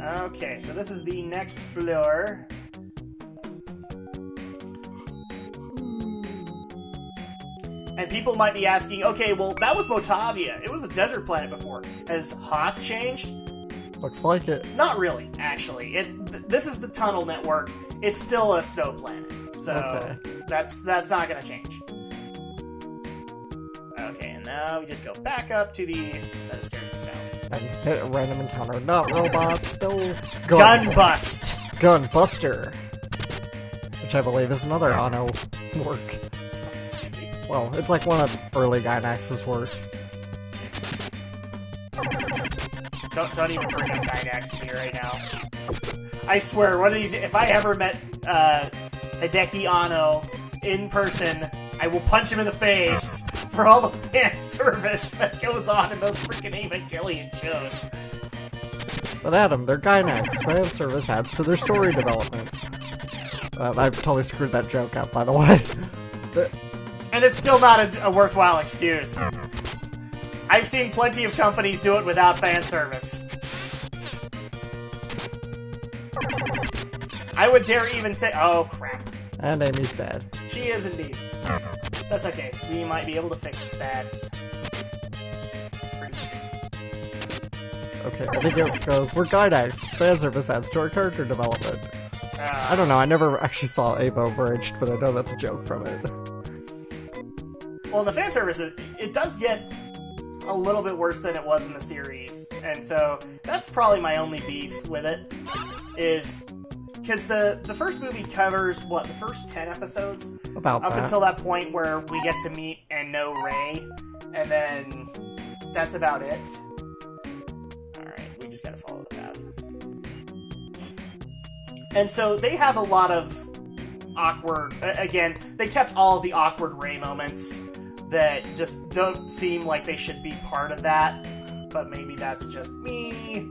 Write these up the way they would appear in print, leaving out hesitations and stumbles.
Okay, so this is the next floor. And people might be asking, okay, well, that was Motavia. It was a desert planet before. Has Hoth changed? Looks like it. Not really, actually. This is the tunnel network. It's still a snow planet. So Okay. that's not going to change. Okay, and now we just go back up to the set of stairs we found. And hit a random encounter. Not robots, no Gun bust! Gunbuster. Which I believe is another Anno work. Well, it's like one of early Gynax's work. Don't even bring up Gynax to me right now. I swear, one of these, if I ever met Hideki Anno in person, I will punch him in the face for all the fan service that goes on in those freaking Evangelion shows. But Adam, their Gynax fan service adds to their story development. I totally screwed that joke up, by the way. And it's still not a worthwhile excuse. I've seen plenty of companies do it without fan service. I would dare even say... Oh, crap. And Amy's dead. She is indeed. That's okay. We might be able to fix that pretty soon. Okay, I think it goes, we're Gynax. Fan service adds to our character development. I don't know, I never actually saw Abo bridged, but I know that's a joke from it. Well, in the fan service, it does get a little bit worse than it was in the series. And so that's probably my only beef with it, is because the first movie covers, what, the first 10 episodes? Up until that point where we get to meet and know Rey, and then that's about it. Alright, we just gotta follow the path. And so they have a lot of awkward... Again, they kept all of the awkward Rey moments that just don't seem like they should be part of that, but maybe that's just me.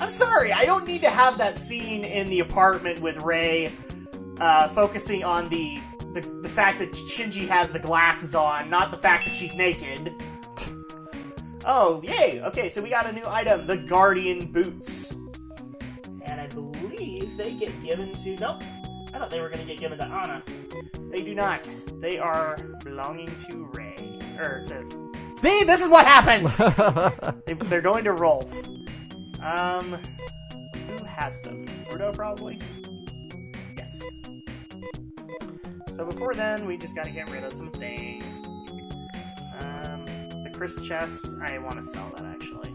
I'm sorry, I don't need to have that scene in the apartment with Rey focusing on the fact that Shinji has the glasses on, not the fact that she's naked. Oh, yay! Okay, so we got a new item, the Guardian Boots. And I believe they get given to... Nope. I thought they were going to get given to Anna. They do not. They are belonging to Rey. See, this is what happens! They're going to Rolf. Who has them? Rudo, probably? Yes. So before then, we just gotta get rid of some things. The Chris chest, I want to sell that, actually.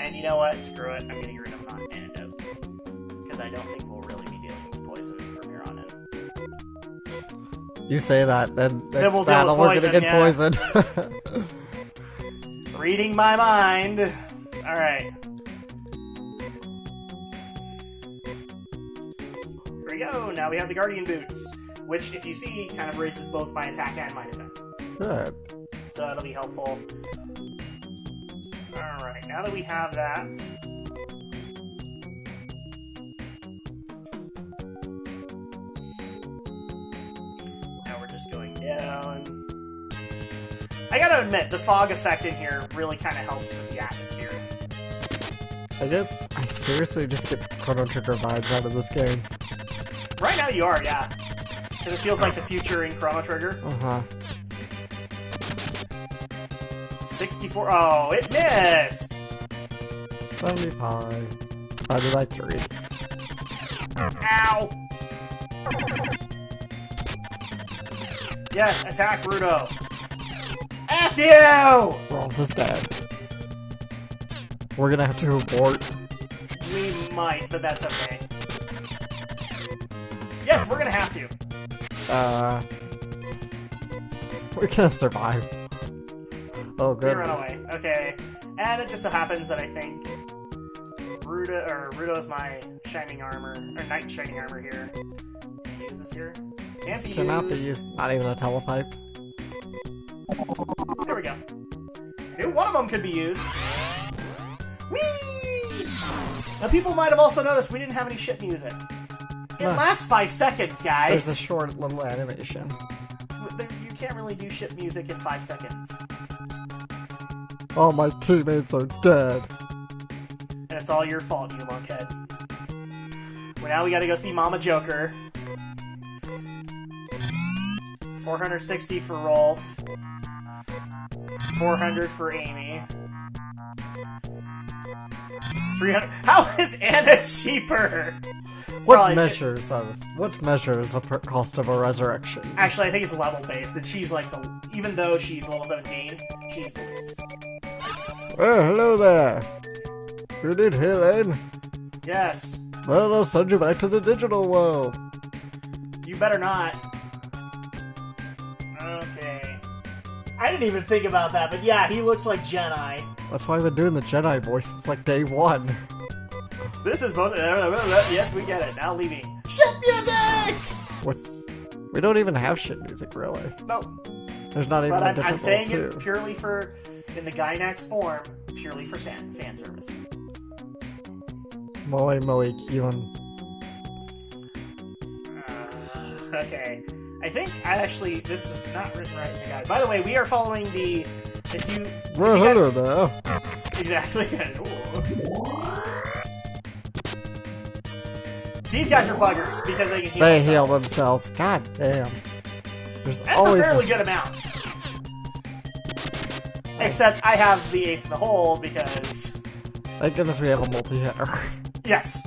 And you know what? Screw it. I'm getting rid of an antidote. Because I don't think we'll really be dealing with poison from here on in. You say that, then next we'll battle deal we're with gonna get poison, poisoned. Reading my mind. Alright. Here we go. Now we have the Guardian Boots, which, if you see, kind of raises both my attack and my defense. Good. So that'll be helpful. Alright, now that we have that... Now we're just going down. I gotta admit, the fog effect in here really kind of helps with the atmosphere. I seriously just get Chrono Trigger vibes out of this game. Right now you are, yeah. Because it feels like the future in Chrono Trigger. Uh-huh. 64. Oh, it missed! 75. Divided by 3. Ow! Yes, attack Rudo. F you! Rolf is dead. We're gonna have to abort. We might, but that's okay. Yes, we're gonna have to. We're gonna survive. Oh, good. We run away. Okay. And it just so happens that I think Rudo's my shining armor, or knight shining armor here. Can I use this here? Can't be Cannot be used. Not even a telepipe. There we go. Maybe one of them could be used. Whee! Now, people might have also noticed we didn't have any ship music. It lasts 5 seconds, guys. There's a short little animation. You can't really do ship music in 5 seconds. All my teammates are dead. And it's all your fault, you lunkhead. Well, now we gotta go see Mama Joker. 460 for Rolf. 400 for Amy. 300. How is Anna cheaper? What measures the cost of a resurrection? Actually, I think it's level based, and she's like even though she's level 17, she's the least. Oh, hello there. You need healing? Yes. Well, I'll send you back to the digital world. You better not. Okay. I didn't even think about that, but yeah, he looks like Jedi. That's why I've been doing the Jedi voice since like day one. This is both. Yes, we get it. Now leaving. Shit music! What? We don't even have shit music, really. No. There's not even a different I'm saying too. it purely for, in the Gynax form, purely for fan service. Moe Kyun. Okay. I think this is not written right in the guide. By the way, we are following the. Well, hello there. Exactly. These guys are buggers because they can heal They themselves. heal themselves. God damn. There's And always for fairly good amounts. Except I have the ace in the hole because... Thank goodness we have a multi-hitter. Yes.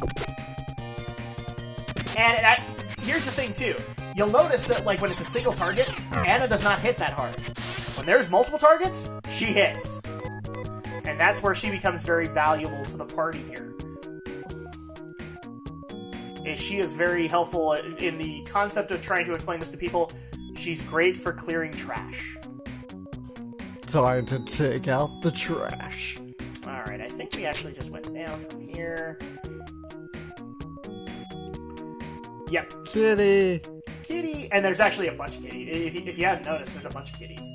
And here's the thing, too. You'll notice that, like, when it's a single target, Anna does not hit that hard. When there's multiple targets, she hits. And that's where she becomes very valuable to the party here. She is very helpful in the concept of trying to explain this to people. She's great for clearing trash. Time to take out the trash. Alright, I think we actually just went down from here. Yep. Kitty! Kitty! And there's actually a bunch of kitties. If you haven't noticed, there's a bunch of kitties.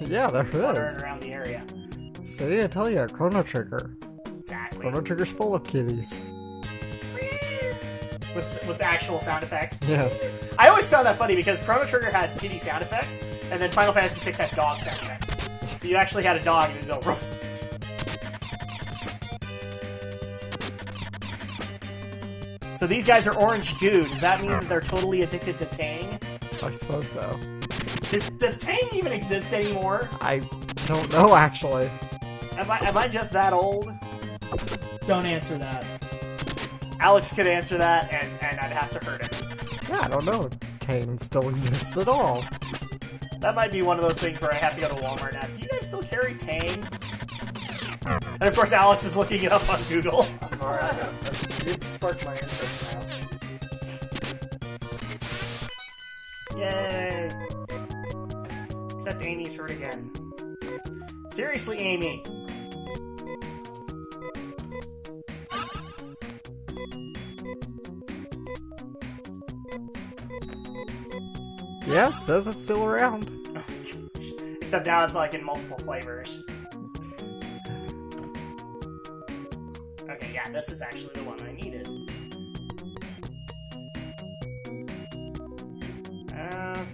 Yeah, there Wandering is. around the area. See, I tell you, Chrono Trigger. Exactly. Chrono Trigger's full of kitties. With actual sound effects. Yes. I always found that funny because Chrono Trigger had kitty sound effects, and then Final Fantasy VI had dog sound effects. So you actually had a dog and you'd go, ruff. So these guys are orange goo. Does that mean that they're totally addicted to Tang? I suppose so. Does Tang even exist anymore? I don't know, actually. Am I just that old? Don't answer that. Alex could answer that, and I'd have to hurt him. Yeah, I don't know. Tane still exists at all. That might be one of those things where I have to go to Walmart and ask, do you guys still carry Tang? And of course Alex is looking it up on Google. I'm sorry, you sparked my interest now. Yay! Except Amy's hurt again. Seriously, Amy. Yeah, says it's still around. Except now it's like in multiple flavors. Okay, yeah, this is actually the one I needed.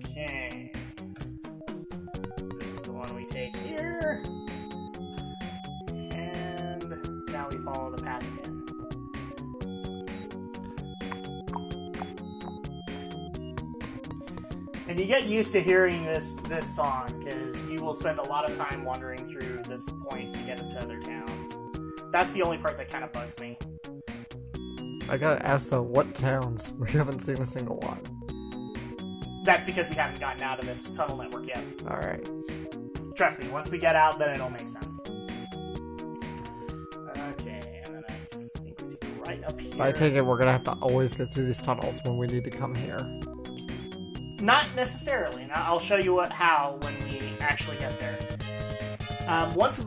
Okay. This is the one we take here. And now we follow the path again. And you get used to hearing this song, because you will spend a lot of time wandering through this point to get into other towns. That's the only part that kind of bugs me. I gotta ask though, what towns? We haven't seen a single one. That's because we haven't gotten out of this tunnel network yet. Alright. Trust me, once we get out, then it'll make sense. Okay, and then I think we have to go right up here. I take it we're gonna have to always go through these tunnels when we need to come here. Not necessarily. Now, I'll show you how when we actually get there. Once we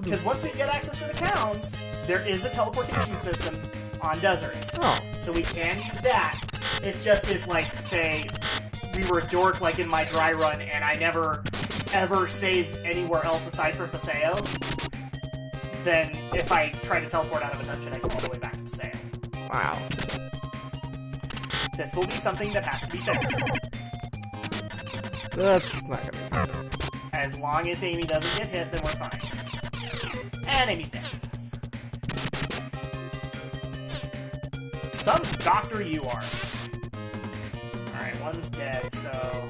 get access to the towns, there is a teleportation system on deserts. Oh. So we can use that. It's just if, like, say, we were a dork, like in my dry run, and I never, ever saved anywhere else aside from Paseo, then if I try to teleport out of a dungeon, I go all the way back to Paseo. Wow. This will be something that has to be fixed. That's not gonna be. As long as Amy doesn't get hit, then we're fine. And Amy's dead. Some doctor you are. Alright, one's dead, so...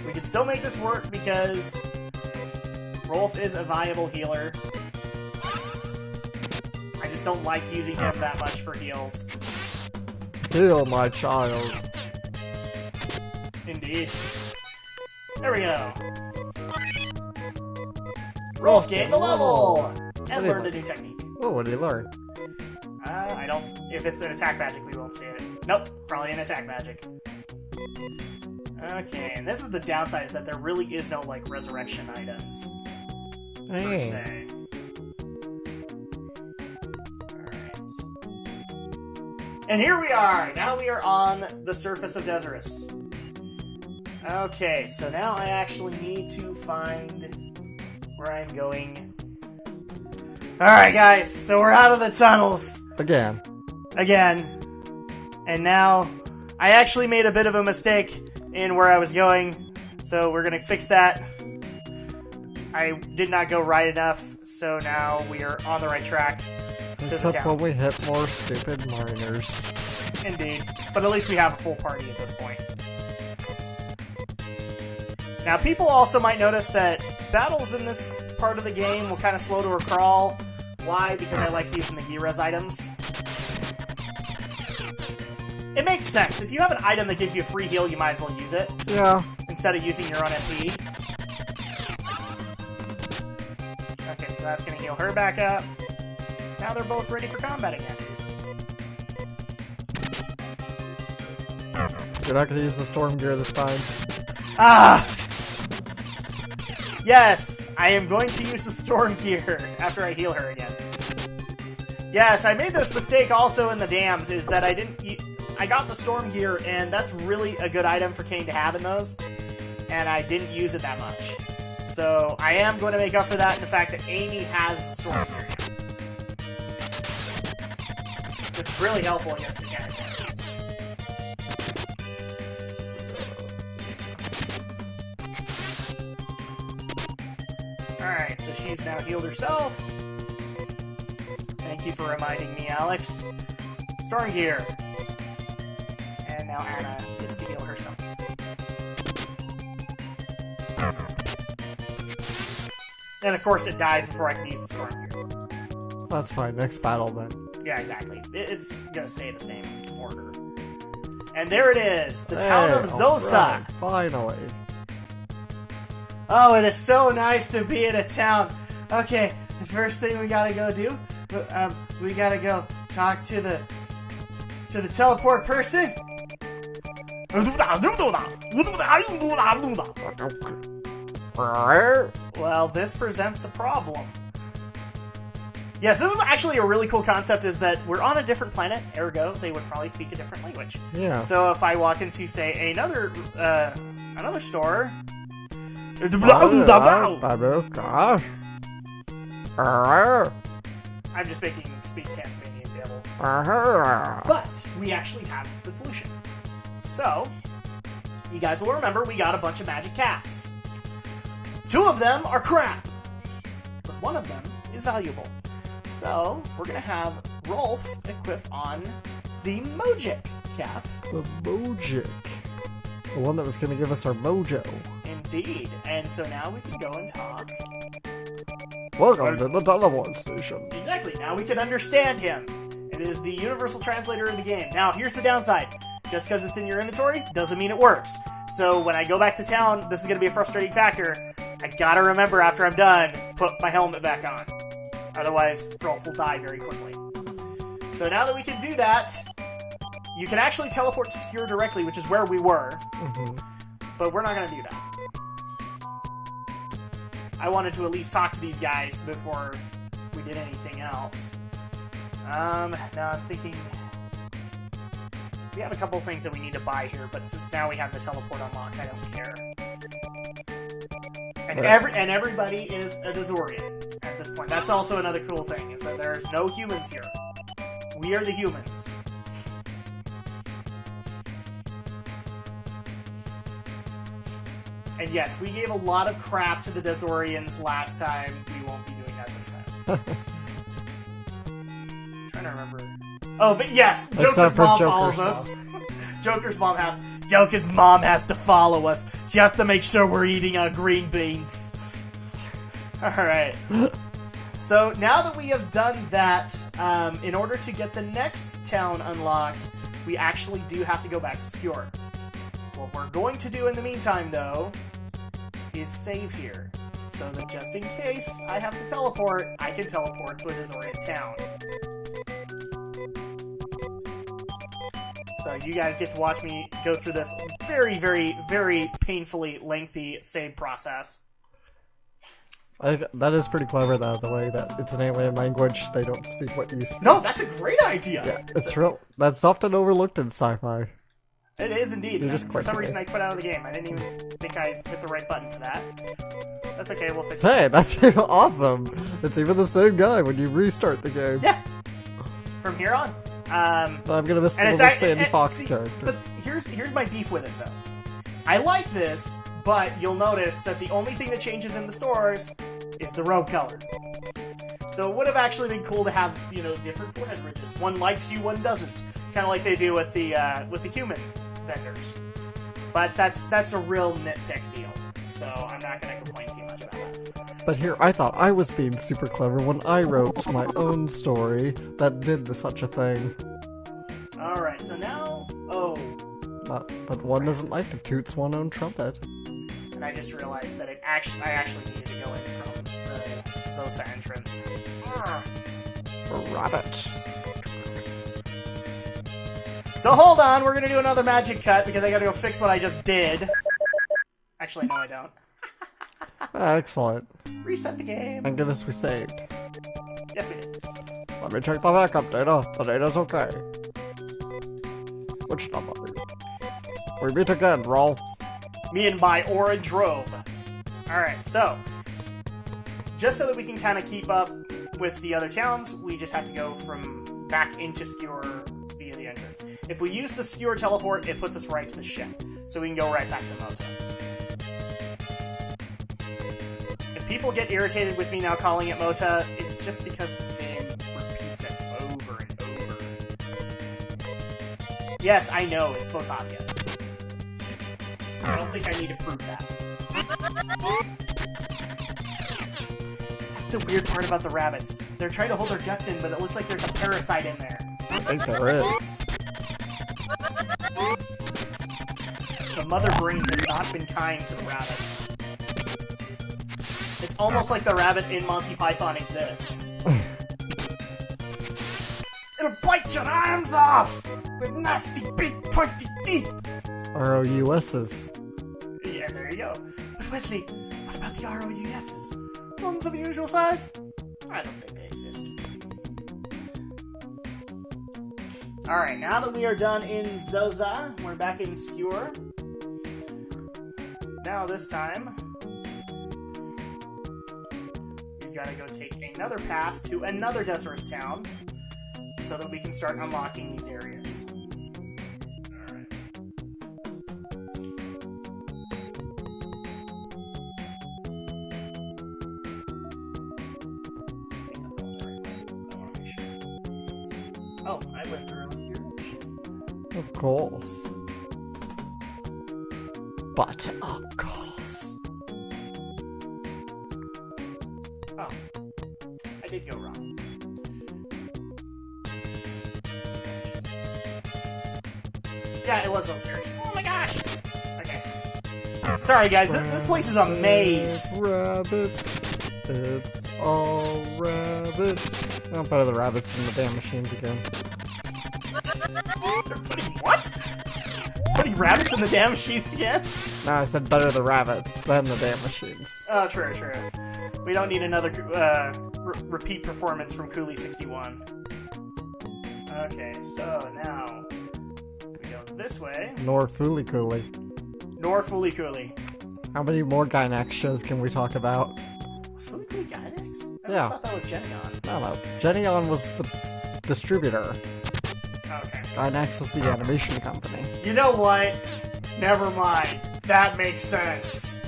we can still make this work because... Rolf is a viable healer. I just don't like using him that much for heals. Heal my child. Indeed. There we go. Rolf gained the level! And learned a new technique. Oh, what did he learn? I don't... if it's an attack magic, we won't see it. Nope, probably an attack magic. Okay, and this is the downside, is that there really is no, like, resurrection items. Per se. Alright. And here we are! Now we are on the surface of Dezoris. Okay, so now I actually need to find where I'm going. Alright, guys, so we're out of the tunnels. Again. And now, I actually made a bit of a mistake in where I was going, so we're gonna fix that. I did not go right enough, so now we are on the right track to the Except town. when we hit more stupid mariners. Indeed. But at least we have a full party at this point. Now, people also might notice that battles in this part of the game will kind of slow to a crawl. Why? Because I like using the Gi-Res items. It makes sense. If you have an item that gives you a free heal, you might as well use it. Yeah. Instead of using your own MP. Okay, so that's going to heal her back up. Now they're both ready for combat again. You're not going to use the storm gear this time. Ah! Yes, I am going to use the storm gear after I heal her again. Yes, I made this mistake also in the dams, is that I got the storm gear, and that's really a good item for Kane to have in those, and I didn't use it that much. So I am going to make up for that in the fact that Amy has the storm gear now. It's really helpful against mechanic weapons. Alright, so she's now healed herself. Thank you for reminding me, Alex. Storm gear. And now Anna gets to heal herself. And of course it dies before I can use the storm gear. That's fine. Next battle then. Yeah, exactly. It's gonna stay the same order. And there it is! The town of Zosa! Right, finally. Oh, it is so nice to be in a town. Okay, the first thing we gotta go do, we gotta go talk to the teleport person. Well, this presents a problem. Yes, this is actually a really cool concept, is that we're on a different planet, ergo, they would probably speak a different language. Yeah. So if I walk into, say, another store... I'm just making speak Tasmanian devil. But we actually have the solution. So, you guys will remember we got a bunch of magic caps. 2 of them are crap, but 1 of them is valuable. So, we're going to have Rolf equipped on the Mojic cap. The Mojic. The one that was going to give us our mojo. Indeed. And so now we can go and talk. Welcome to the teleport station. Exactly. Now we can understand him. It is the universal translator of the game. Now, here's the downside. Just because it's in your inventory doesn't mean it works. So when I go back to town, this is going to be a frustrating factor. I gotta remember after I'm done, put my helmet back on. Otherwise, Rolf will die very quickly. So now that we can do that, you can actually teleport to Skewer directly, which is where we were. But we're not going to do that. I wanted to at least talk to these guys before we did anything else. Now I'm thinking... we have a couple things that we need to buy here, but since now we have the teleport unlocked, I don't care. And everybody is a Dezorian at this point. That's also another cool thing, is that there's no humans here. We are the humans. And yes, we gave a lot of crap to the Dezorians last time. We won't be doing that this time. Trying to remember. Oh, but yes, Except Joker's for mom Joker's follows us. Joker's mom has to follow us just to make sure we're eating our green beans. Alright. So now that we have done that, in order to get the next town unlocked, we actually do have to go back to Skewer. What we're going to do in the meantime, though, is save here. So that just in case I have to teleport, I can teleport to a Azorian town. So you guys get to watch me go through this very, very, very painfully lengthy save process. That is pretty clever, though, the way that it's an alien language, they don't speak what you speak. No, that's a great idea! Yeah, it's real. That's often overlooked in sci-fi. It is indeed. And for some it. reason I put out of the game. I didn't even think I hit the right button for that. That's okay, we'll fix it. Hey, that's awesome! It's even the same guy when you restart the game. Yeah! From here on. I'm gonna miss the little Sandy Fox character. But here's my beef with it, though. I like this, but you'll notice that the only thing that changes in the stores is the robe color. So it would have actually been cool to have, you know, different forehead ridges. One likes you, one doesn't. Kind of like they do with the human vendors. But that's a real nitpick deal. So I'm not going to complain too much about that. But here, I thought I was being super clever when I wrote my own story that did such a thing. Alright, so now... Oh. But one doesn't like to toot one's own trumpet. And I just realized that I actually needed to go in from the Zosa entrance. Rabbit. So hold on, we're gonna do another magic cut because I gotta go fix what I just did. Actually, no I don't. Excellent. Reset the game. Thank goodness we saved. Yes, we did. Let me check the backup data. The data's okay. Which number? We meet again, Rolf. Me and my orange robe. Alright, so just so that we can kind of keep up with the other towns, we just have to go from back into Skewer via the entrance. If we use the Skewer teleport, it puts us right to the ship. So we can go right back to Mota. If people get irritated with me now calling it Mota, it's just because this game repeats it over and over. Yes, I know, it's Motavia. I don't think I need to prove that. That's the weird part about the rabbits. They're trying to hold their guts in, but it looks like there's a parasite in there. I think there is. The mother brain has not been kind to the rabbits. It's almost like the rabbit in Monty Python exists. It'll bite your arms off! With nasty big pointy teeth! ROUSs. Yeah, there you go. But Wesley, what about the ROUSs? Ones of unusual size? I don't think they exist. Alright, now that we are done in Zosa, we're back in Skewer. Now this time, we've got to go take another path to another Dezoris town so that we can start unlocking these areas. Oh, I went through here. Of course. But of course. Oh. I did go wrong. Yeah, it was those stairs. Oh my gosh! Okay. Sorry guys, this place is a maze. It's rabbits. It's all rabbits. I'm better the rabbits than the damn machines again. What? Putting rabbits in the damn machines again? No, I said better the rabbits than the damn machines. Oh, true, true. We don't need another repeat performance from Cooley61. Okay, so now we go this way. Nor Fooly Cooley. Nor Fooly Cooley. How many more Gynax shows can we talk about? Was Fooly Cooley Gynax? I Yeah. just thought that was Geneon. No. Geneon was the distributor. Okay. Gynax was the animation company. You know what? Never mind. That makes sense.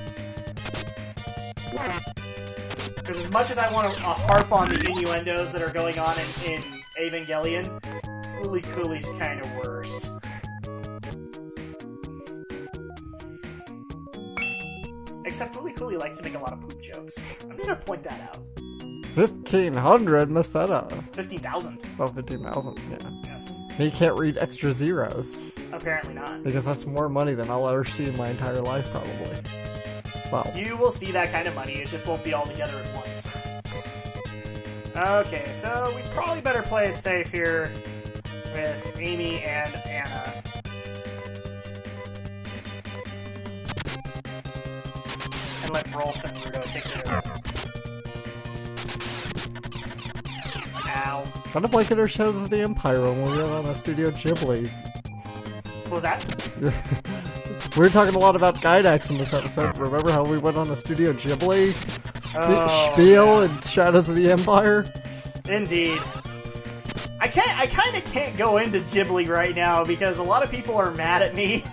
Because as much as I want to harp on the innuendos that are going on in Evangelion, Fooly Cooley's kind of worse. Except Fooly Cooley likes to make a lot of poop jokes. I'm just gonna point that out. 1,500 Masetta. 15,000. Oh, 15,000, yeah. Yes. He can't read extra zeros. Apparently not. Because that's more money than I'll ever see in my entire life, probably. Well. You will see that kind of money, it just won't be all together at once. Okay, so we probably better play it safe here with Amy and Anna. And let Rolf and Rudo take care of this. Ow. Kind of like in our Shadows of the Empire when we were on a Studio Ghibli. What was that? We were talking a lot about Gydax in this episode. Remember how we went on a Studio Ghibli spiel in Shadows of the Empire? Indeed. I kind of can't go into Ghibli right now because a lot of people are mad at me.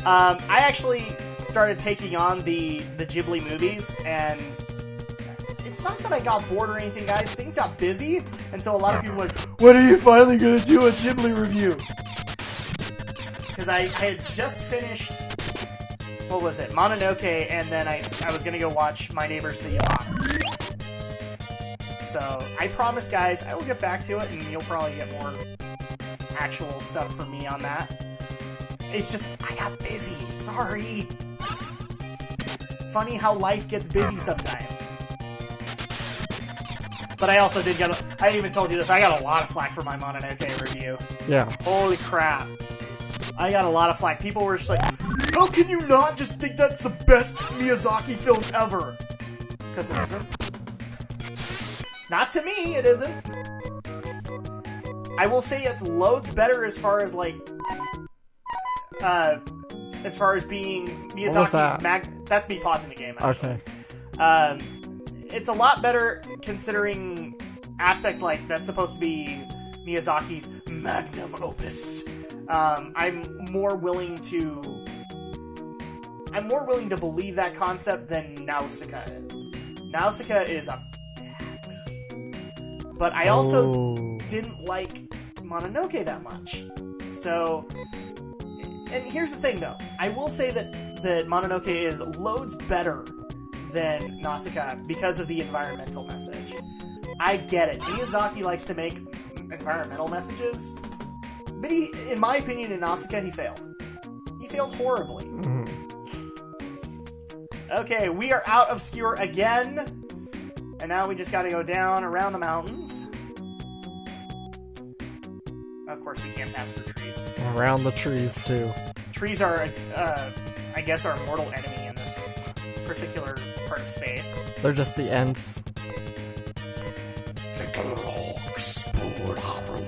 I actually started taking on the Ghibli movies, and it's not that I got bored or anything, guys. Things got busy, and so a lot of people were like, when are you finally going to do a Ghibli review? Because I had just finished, what was it, Mononoke, and then I was going to go watch My Neighbors the Yamadas. So, I promise, guys, I will get back to it, and you'll probably get more actual stuff from me on that. It's just, I got busy. Sorry. Funny how life gets busy sometimes. But I also did get I even told you this, I got a lot of flack for my Mononoke review. Yeah. Holy crap. I got a lot of flack. People were just like, how can you not just think that's the best Miyazaki film ever? Because it isn't. Not to me, it isn't. I will say it's loads better as far as, like, being Miyazaki's that's me pausing the game, actually. Okay. It's a lot better considering aspects like that's supposed to be Miyazaki's magnum opus. I'm more willing to believe that concept than Nausicaa is. Nausicaa is a bad movie. But I also didn't like Mononoke that much. So, and here's the thing though. I will say that Mononoke is loads better than Nausicaa because of the environmental message. I get it. Miyazaki likes to make environmental messages, but in my opinion, in Nausicaa, he failed. He failed horribly. Mm-hmm. Okay, we are out of Skewer again, and now we just gotta go down around the mountains. Of course, we can't pass through trees. Around the trees, too. Trees are, I guess, our mortal enemy in this particular part of space. They're just the Ents. Little Oxpurharum.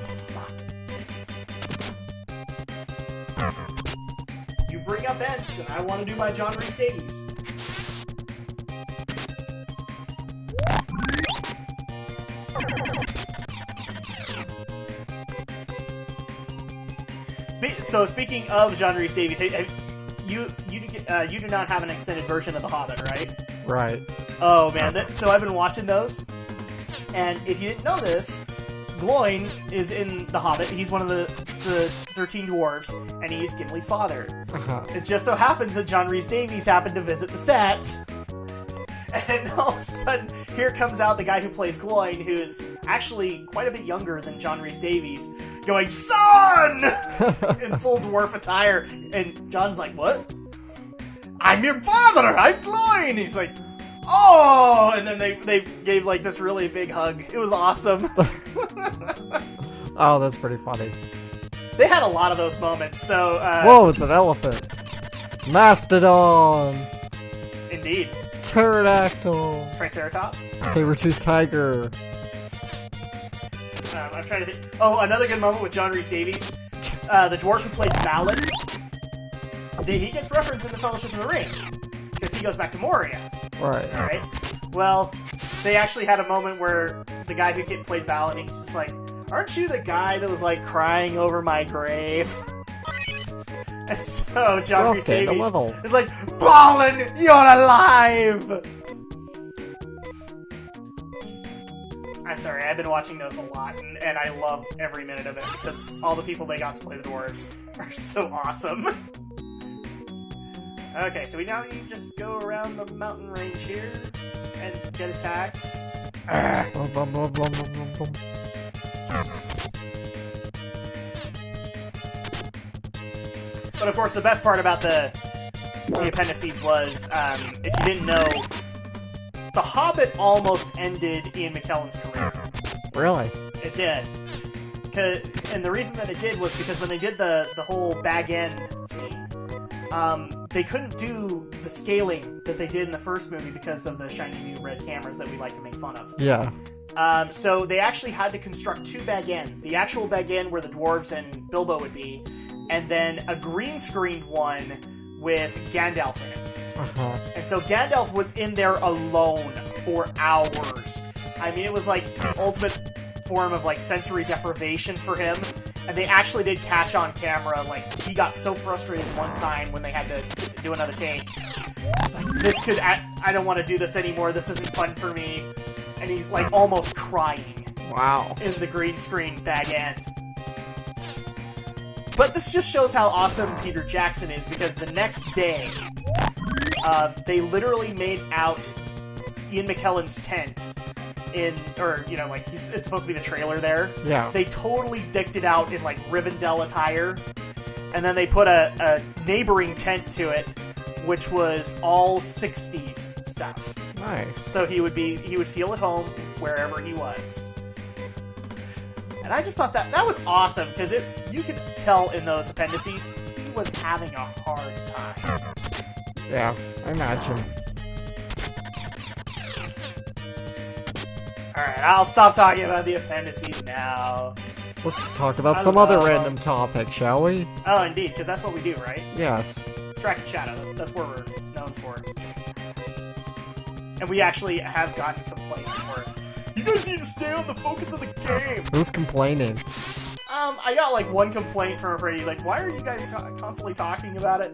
You bring up Ents, and I want to do my John Rhys Davies. So speaking of John Rhys Davies, you do not have an extended version of The Hobbit, right? Right. Oh man, so I've been watching those, and if you didn't know this, Gloin is in The Hobbit. He's one of the 13 dwarves, and he's Gimli's father. Uh-huh. It just so happens that John Rhys Davies happened to visit the set, and all of a sudden, here comes out the guy who plays Gloin, who's actually quite a bit younger than John Rhys Davies, going, "Son!" in full dwarf attire, and John's like, "What? I'm your father! I'm Gloin!" He's like, "Oh!" And then they gave, like, this really big hug. It was awesome. Oh, that's pretty funny. They had a lot of those moments, so, Whoa, it's an elephant! Mastodon! Indeed. Pterodactyl! Triceratops? Saber-toothed tiger! I'm trying to think. Oh, another good moment with John Rhys Davies. The dwarf who played Balin. He gets referenced in the Fellowship of the Ring. Because he goes back to Moria. Right. Alright. Well, they actually had a moment where the guy who played Balin, he's just like, "Aren't you the guy that was, like, crying over my grave?" And so John Rhys Davies is like, "Balin, you're alive!" I'm sorry, I've been watching those a lot, and I love every minute of it, because all the people they got to play the dwarves are so awesome. Okay, so we now need to just go around the mountain range here, and get attacked. Bum, bum, bum, bum, bum, bum, bum. But of course, the best part about the appendices was, if you didn't know, The Hobbit almost ended Ian McKellen's career. Really? It did. And the reason that it did was because when they did the whole bag end scene, they couldn't do the scaling that they did in the first movie because of the shiny new red cameras that we like to make fun of. Yeah. So they actually had to construct two bag ends. The actual bag end where the dwarves and Bilbo would be, and then a green screened one with Gandalf in it. Uh-huh. And so Gandalf was in there alone for hours. I mean, it was like the ultimate form of like sensory deprivation for him. And they actually did catch on camera, like, he got so frustrated one time when they had to do another take. He's like, I don't want to do this anymore, this isn't fun for me. And he's like almost crying. Wow. In the green screen bag end. But this just shows how awesome Peter Jackson is, because the next day, they literally made out Ian McKellen's tent it's supposed to be the trailer there. Yeah. They totally decked it out in, like, Rivendell attire, and then they put a neighboring tent to it, which was all 60s stuff. Nice. So he would feel at home wherever he was. And I just thought that was awesome, because you could tell in those appendices he was having a hard time. Yeah, I imagine. Alright, I'll stop talking about the appendices now. Let's talk about some other random topic, shall we? Oh, indeed, because that's what we do, right? Yes. Drak and Shadow, that's what we're known for. And we actually have gotten complaints for it. You guys need to stay on the focus of the game! Who's complaining? I got like one complaint from a friend. He's like, why are you guys constantly talking about it?